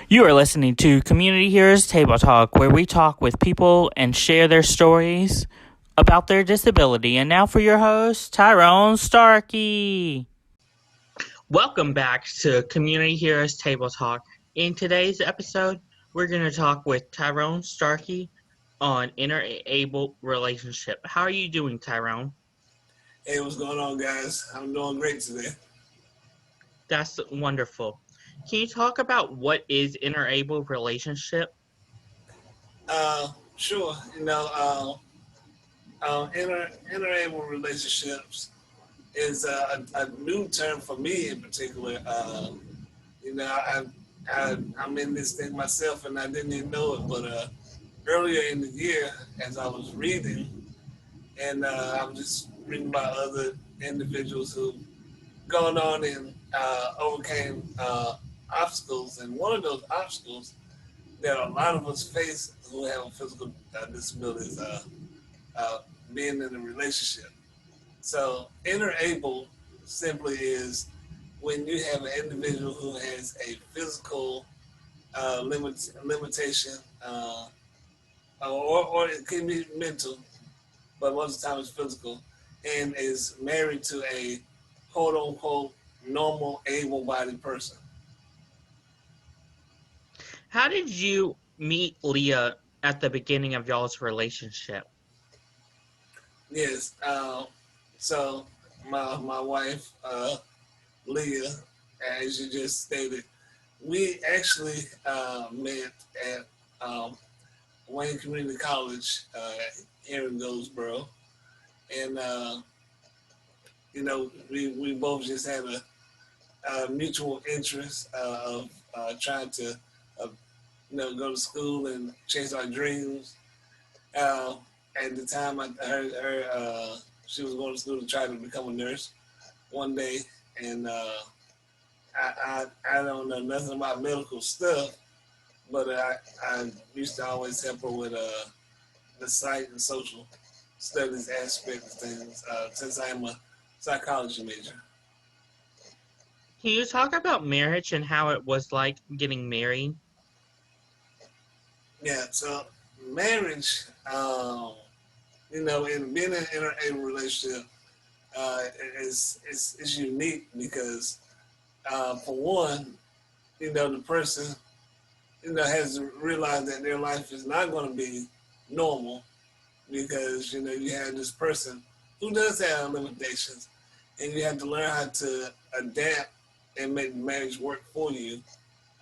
You are listening to Community Heroes Table Talk, where we talk with people and share their stories about their disability. And now for your host, Tyrone Starkie. Welcome back to Community Heroes Table Talk. In today's episode, we're going to talk with Tyrone Starkie on inter-able relationship. How are you doing, Tyrone? Hey, what's going on, guys? I'm doing great today. That's wonderful. Can you talk about what is inter-able relationship? Sure. Interable relationships is a new term for me in particular. You know, I, I'm in this thing myself, and I didn't even know it. But earlier in the year, as I was reading, and I was just reading about other individuals who gone on and overcame obstacles, and one of those obstacles that a lot of us face who have physical disabilities, uh, being in a relationship. So, interable simply is when you have an individual who has a physical limitation, or it can be mental, but most of the time it's physical, and is married to a quote unquote normal, able bodied person. How did you meet Leah at the beginning of y'all's relationship? Yes. So my wife, Leah, as you just stated, we actually met at Wayne Community College here in Goldsboro, and we both just had a mutual interest of trying to uh, go to school and chase our dreams. Uh, at the time, I heard her she was going to school to try to become a nurse one day, and I don't know nothing about medical stuff, but I used to always help her with the psych and social studies aspect of things since I am a psychology major. Can you talk about marriage and how it was like getting married? Yeah, so marriage, and being in a relationship is unique because, for one, the person, has to realize that their life is not going to be normal because, you have this person who does have limitations and you have to learn how to adapt and make marriage work for you.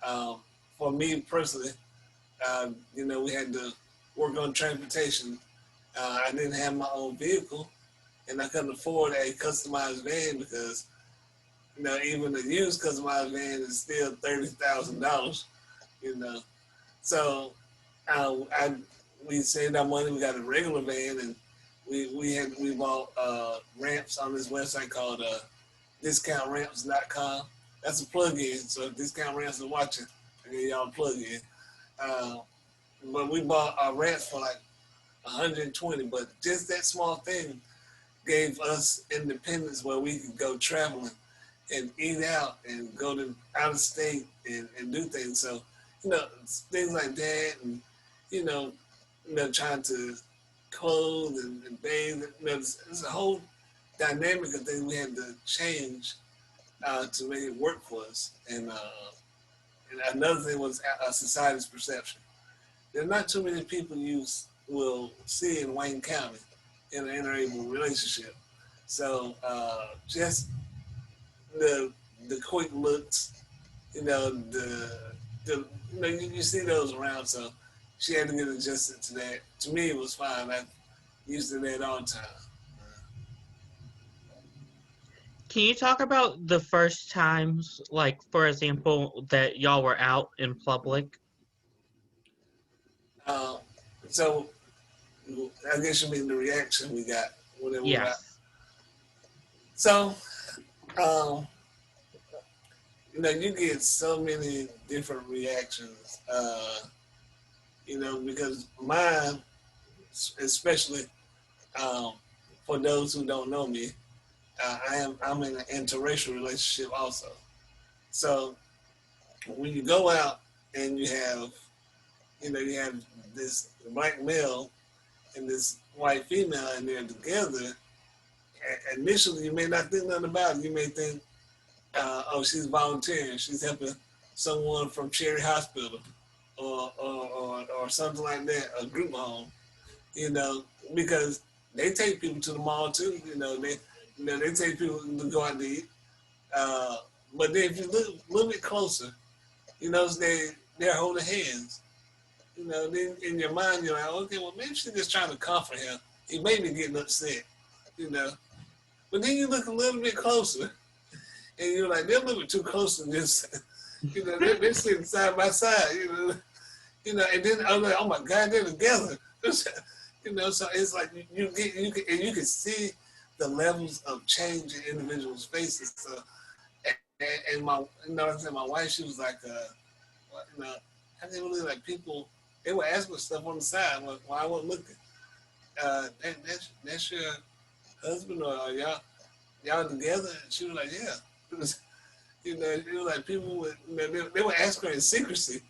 Um, for me personally, we had to work on transportation. I didn't have my own vehicle and I couldn't afford a customized van because, even a used customized van is still $30,000, you know. So I we saved our money. We got a regular van, and we bought ramps on this website called discountramps.com. That's a plug-in. So if Discount Ramps are watching, I give y'all a plug-in. Uh, but we bought our ramps for like 120. But just that small thing gave us independence where we could go traveling and eat out and go to out of state and do things. So, things like that, and you know, trying to clothe and bathe. There's a whole dynamic of things we had to change to make it work for us. And another thing was society's perception. There's not too many people you will see in Wayne County in an interable relationship. So just the the quick looks, the you see those around. So she had to get adjusted to that. To me, it was fine. I used to that all the time. Can you talk about the first times, like, for example, that y'all were out in public? Uh, so I guess you mean the reaction we got whenever we were out. Yes. So um, you get so many different reactions. Because mine, especially um, for those who don't know me, I'm in an interracial relationship also. So when you go out, and you have this black male and this white female, and they're together. Initially, you may not think nothing about it. You may think, oh, she's volunteering. She's helping someone from Cherry Hospital or something like that, a group home, because they take people to the mall too. They take people to go out to eat. But then if you look a little bit closer, they're holding hands. Then in your mind you're like, okay, well maybe she's just trying to comfort him. He may be getting upset, But then you look a little bit closer, and you're like, they're a little bit too close to this. They're sitting side by side, And then I'm like, oh my God, they're together. So it's like you can see the levels of change in individuals' faces. So, and my wife, she was like, I didn't really like people. They would ask me stuff on the side while I wasn't looking. That's your husband, or y'all together? And she was like, yeah. It was like people would, they would ask her in secrecy.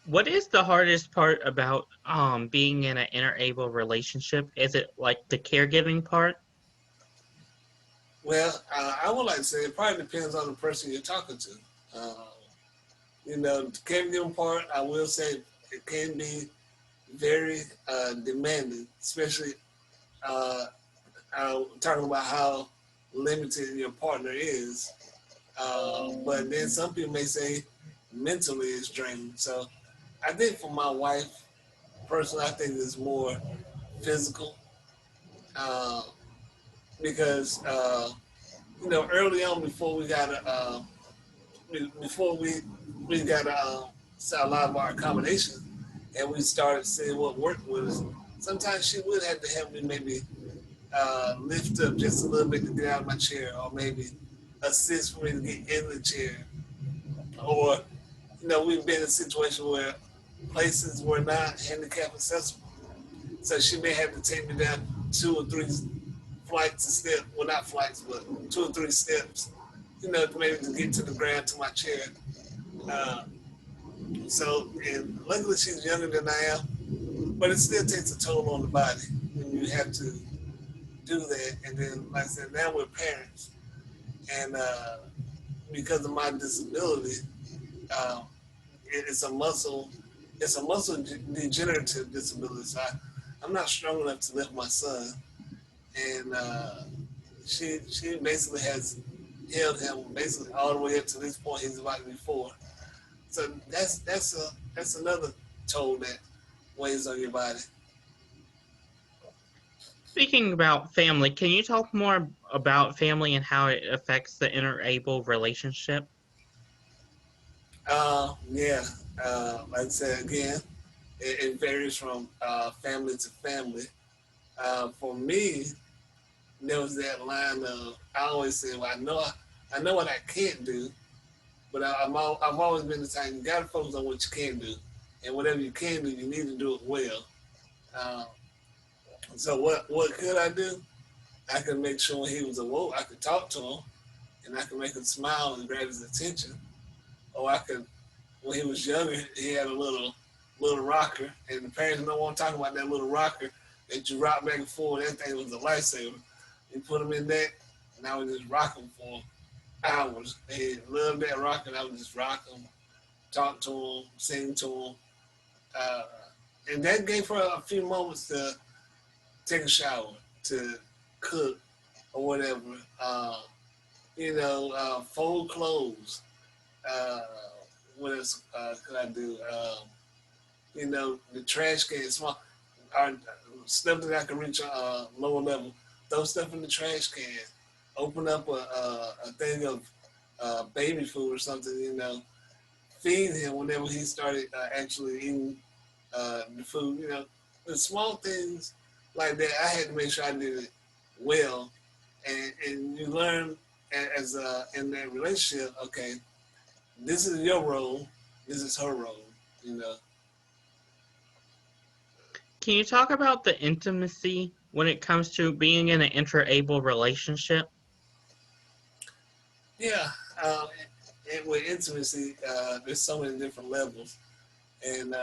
What is the hardest part about being in an interable relationship? Is it like the caregiving part? Well, I would like to say it probably depends on the person you're talking to. The caregiving part, I will say it can be very demanding, especially talking about how limited your partner is. But then some people may say mentally it's draining. So I think for my wife, personally, I think it's more physical because early on before we got a lot of our accommodations, and we started seeing what worked with us. Sometimes she would have to help me maybe lift up just a little bit to get out of my chair, or maybe assist for me to get in the chair. Or, we've been in a situation where places were not handicap accessible. So she may have to take me down 2 or 3 flights of steps, well, not flights, but 2 or 3 steps, maybe to get to the ground to my chair. And luckily she's younger than I am, but it still takes a toll on the body when you have to do that. And then, like I said, now we're parents, and because of my disability, it's a muscle degenerative disability. So I'm not strong enough to lift my son, and she basically has held him basically all the way up to this point. He's about to be 4. So that's another toll that weighs on your body. Speaking about family, can you talk more about family and how it affects the interable relationship? Yeah. Like I said again, it varies from family to family. For me, there was that line of, I always say, well, I know what I can't do, but I've always been the type, you got to focus on what you can do, and whatever you can do, you need to do it well. So what could I do? I could make sure when he was awoke, I could talk to him, and I could make him smile and grab his attention. Or I could, when he was younger, he had a little rocker, and the parents don't want to talk about that little rocker that you rock back and forth. That thing was a lifesaver. You put him in that, and I would just rock him for hours. They loved that rocker, and I would just rock him, talk to him, sing to him. And that gave her a few moments to take a shower, to cook, or whatever. Fold clothes. What else could I do? The trash can, small, stuff that I can reach lower level. Throw stuff in the trash can. Open up a thing of baby food or something, feed him whenever he started actually eating the food. The small things like that, I had to make sure I did it well. And you learn as in that relationship, okay, this is your role, this is her role, Can you talk about the intimacy when it comes to being in an interable relationship? Yeah, with intimacy, there's so many different levels, and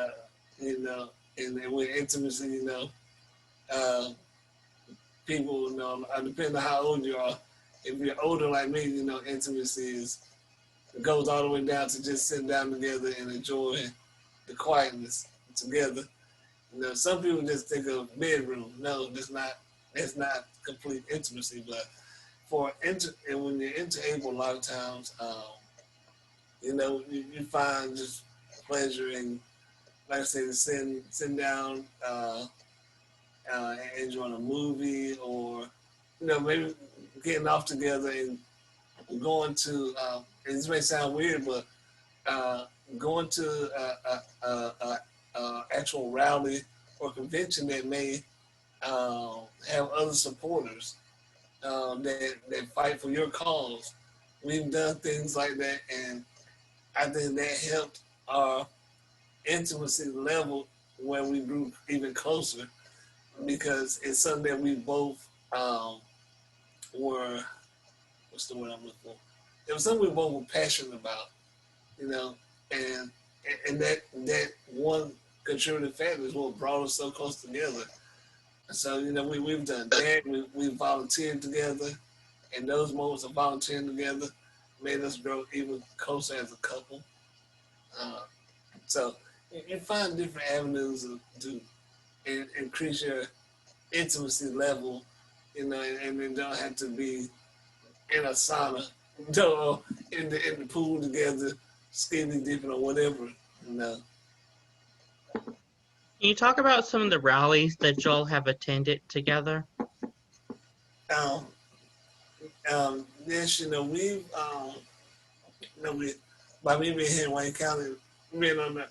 you know, and with intimacy, uh, people, depending on how old you are. If you're older like me, intimacy goes all the way down to just sitting down together and enjoying the quietness together. Some people just think of bedroom. No, that's not complete intimacy. But and when you're interable, a lot of times, you find just pleasure in, like I said, sitting down, enjoying a movie, or maybe getting off together and going to. And this may sound weird, but going to actual rally or convention that may have other supporters that fight for your cause. We've done things like that, and I think that helped our intimacy level when we grew even closer, because it's something that we both were. What's the word I'm looking for? It was something we both were passionate about, and that one contributing factor is what brought us so close together. So we've done that. We volunteered together, and those moments of volunteering together made us grow even closer as a couple. Uh, so you find different avenues to increase your intimacy level, and it don't have to be in a sauna, in the pool together, skinny dipping or whatever. You know. Can you talk about some of the rallies that y'all have attended together? Um, yes, we've we by me being here in Wayne County, being on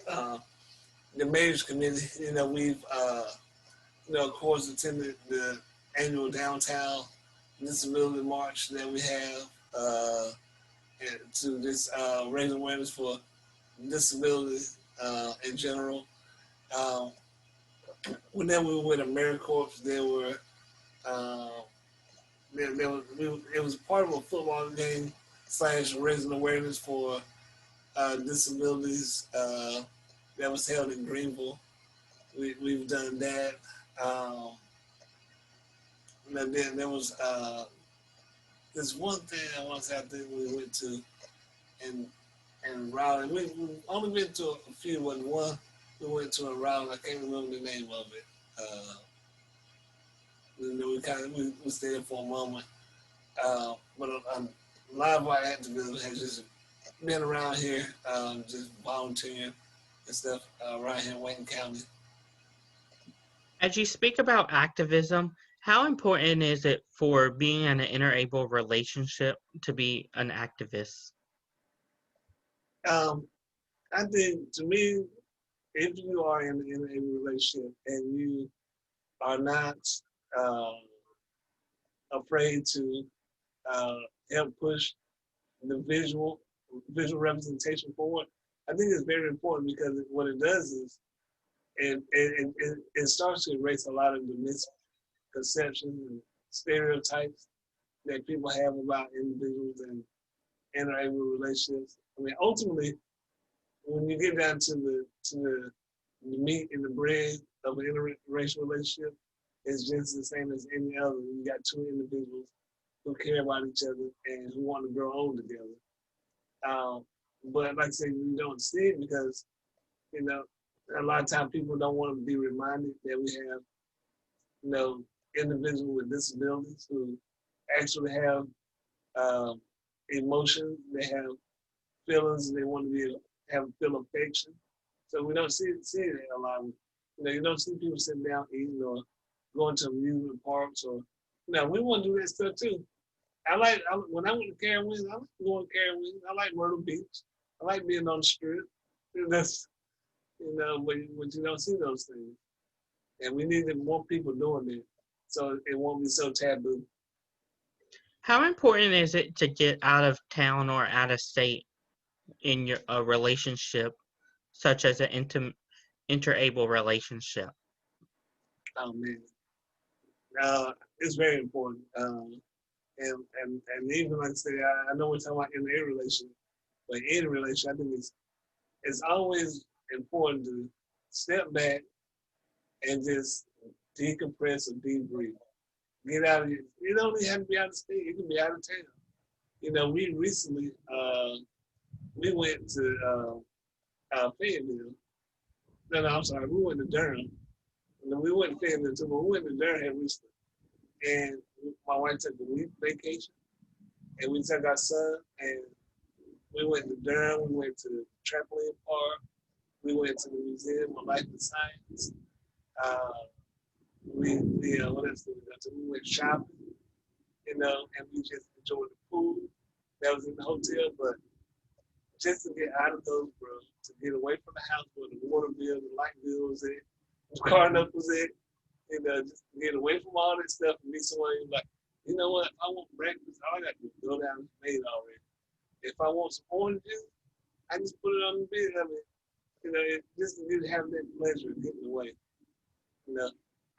the marriage committee, we've of course attended the annual downtown disability march that we have to just raise awareness for disability in general. Um, Whenever we were with AmeriCorps, there were it was part of a football game / raising awareness for disabilities that was held in Greenville. We've done that. And then there was this one thing I want to say I think we went to in Raleigh. We've only been to a few, but one we went to in Raleigh. I can't remember the name of it. We stayed for a moment. But a lot of our activism has just been around here, just volunteering and stuff around here in Wayne County. As you speak about activism, how important is it for being in an interable relationship to be an activist? Um, I think, to me, if you are in a relationship and you are not um, afraid to uh, help push the visual representation forward, I think it's very important, because what it does is it starts to erase a lot of the misconceptions and stereotypes that people have about individuals and interable relationships. I mean, ultimately, when you get down to the meat and the bread of an interracial relationship, it's just the same as any other. You got two individuals who care about each other and who want to grow old together. But like I say, you don't see it because, you know, a lot of times people don't want to be reminded that we have, individuals with disabilities who actually have um, emotions, they have feelings, they want to feel affection. So we don't see it a lot. You don't see people sitting down eating or going to amusement parks or. We want to do that stuff too. When I went to Carowinds, I like going to Carowinds. I like Myrtle Beach. I like being on the strip. That's but you don't see those things, and we need more people doing it, so it won't be so taboo. How important is it to get out of town or out of state in your a relationship, such as an interable relationship? Oh man, it's very important. And even like I say, I know we're talking about in a relationship, but any relationship, I think it's always important to step back and just decompress or debrief. Get out of it. You don't even have to be out of state. You can be out of town. We recently we went to Fayetteville. No, I'm sorry. We went to Durham. We went to Fayetteville too, but we went to Durham recently. And my wife took a week vacation, and we took our son, and we went to Durham. We went to the trampoline park. We went to the Museum of Life and Science. What else did we go to? We went shopping, and we just enjoyed the food that was in the hotel. But just to get out of those, bro, to get away from the house where the water bill, the light bill was in, the car note was in, just to get away from all that stuff and be someone who's like, you know what, if I want breakfast, all I got to do is go down and made already. If I want some orange juice, I just put it on the bed. Just to get have that pleasure of getting away.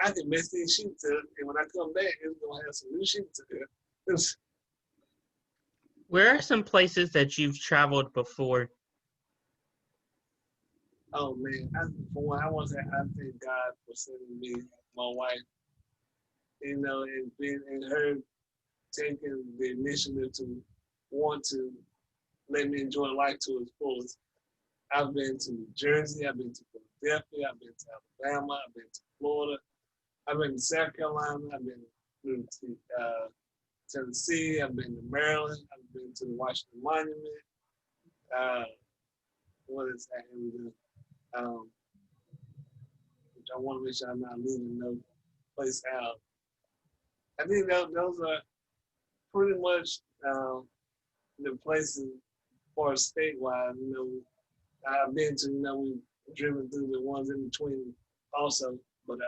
I can mess these sheets up, and when I come back, it's gonna have some new sheets in there. Where are some places that you've traveled before? Oh man, for one, I want to say I thank God for sending me my wife. And her taking the initiative to want to let me enjoy life to its fullest. I've been to Jersey, I've been to Philadelphia, I've been to Alabama, I've been to Florida, I've been to South Carolina, I've been to Tennessee, I've been to Maryland, I've been to the Washington Monument. What is that? Which I want to make sure I'm not leaving no place out. I think those are pretty much the places for statewide. I've been to. We've driven through the ones in between also, but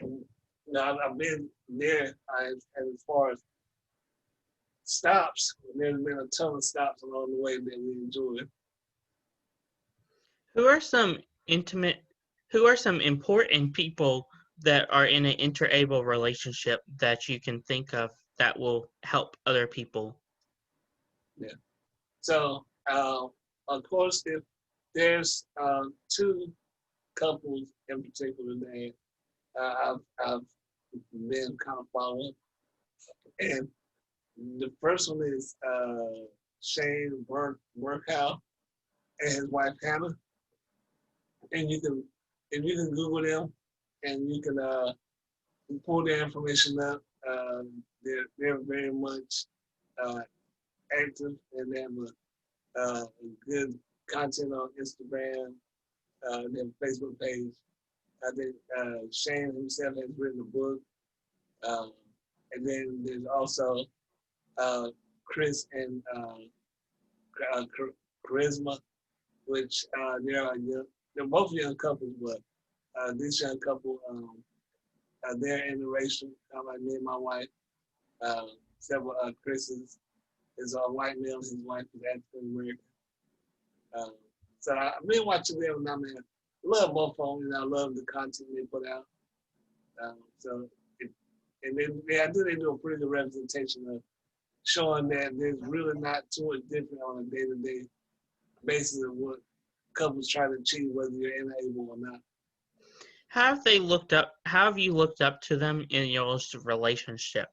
I've been there as far as stops. There's been a ton of stops along the way that we enjoyed. Who are some important people that are in an interable relationship that you can think of that will help other people? Yeah. So, of course, if there's two couples in particular that I've been kind of following, and the first one is Shane Burkow and his wife Hannah, and you can Google them, and you can pull their information up. They're very much active, and they have a good content on Instagram. They have a Facebook page. I think Shane himself has written a book. And then there's also Chris and Charisma, which they're both young couples, but this young couple, they're interracial, kind of like me and my wife. Several Chris is a white male, his wife is African American. So I've been watching them, and I love both of them, and I love the content they put out. I do they do a pretty good representation of showing that there's really not too much different on a day-to-day basis of what couples try to achieve, whether you're unable or not. How have you looked up to them in your relationship?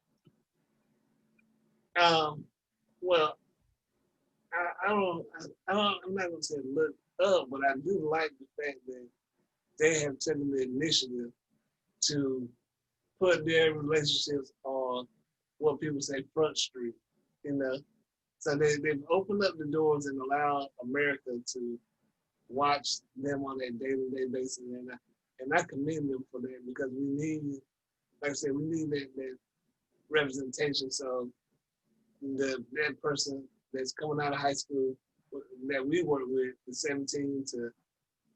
Well, I'm not gonna say look up, but I do like the fact that they have taken the initiative to put their relationships on what people say Front Street, So they've opened up the doors and allowed America to watch them on a day-to-day basis, and I commend them for that, because we need, like I said, we need that representation. So that person that's coming out of high school that we work with, the 17 to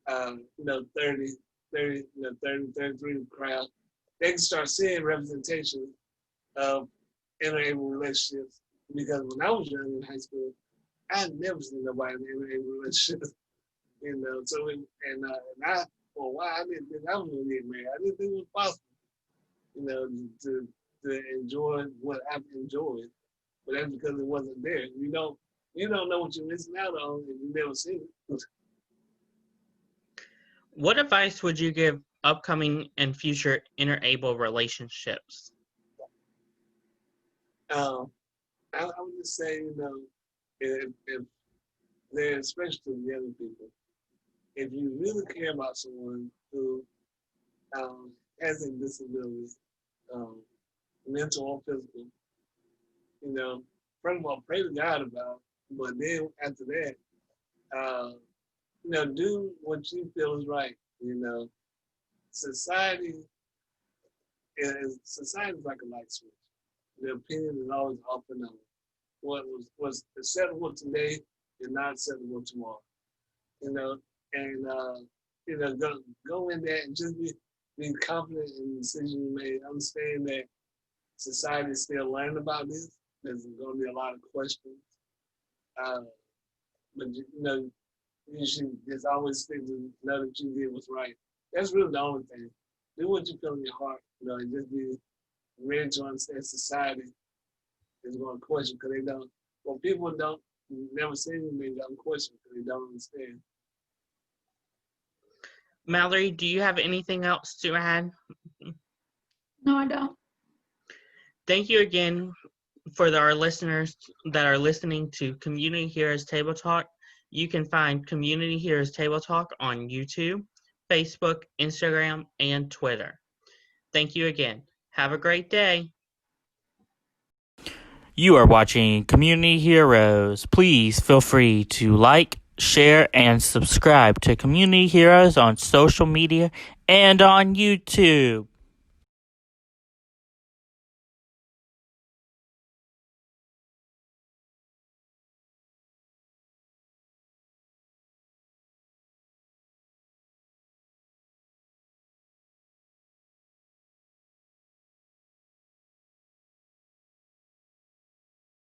30, 33 crowd, they can start seeing representation of interable relationships. Because when I was young in high school, I had never seen nobody in an interable relationship. So I, for a while, I didn't think I was gonna get married. I didn't think it was possible, to enjoy what I've enjoyed. But that's because it wasn't there. You don't know what you're missing out on if you've never seen it. What advice would you give upcoming and future interable relationships? I would just say, if they're especially to the young people, if you really care about someone who has a disability, um, mental or physical, first of all, pray to God about it, but then after that, uh, do what you feel is right. Society society is like a light switch. The opinion is always up and down. What was acceptable today is not acceptable tomorrow. You know, and go in there and just be confident in the decision you made. Understand that society is still learning about this. There's going to be a lot of questions, uh, but you should just always think to know that you did what's right. That's really the only thing. Do what you feel in your heart, and just be ready to understand society is going to question because they don't. Well, people don't never say anything, they don't question because they don't understand. Mallory, do you have anything else to add? No, I don't. Thank you again for our listeners that are listening to Community Heroes Table Talk. You can find Community Heroes Table Talk on YouTube, Facebook, Instagram, and Twitter. Thank you again. Have a great day. You are watching Community Heroes. Please feel free to like, share, and subscribe to Community Heroes on social media and on YouTube.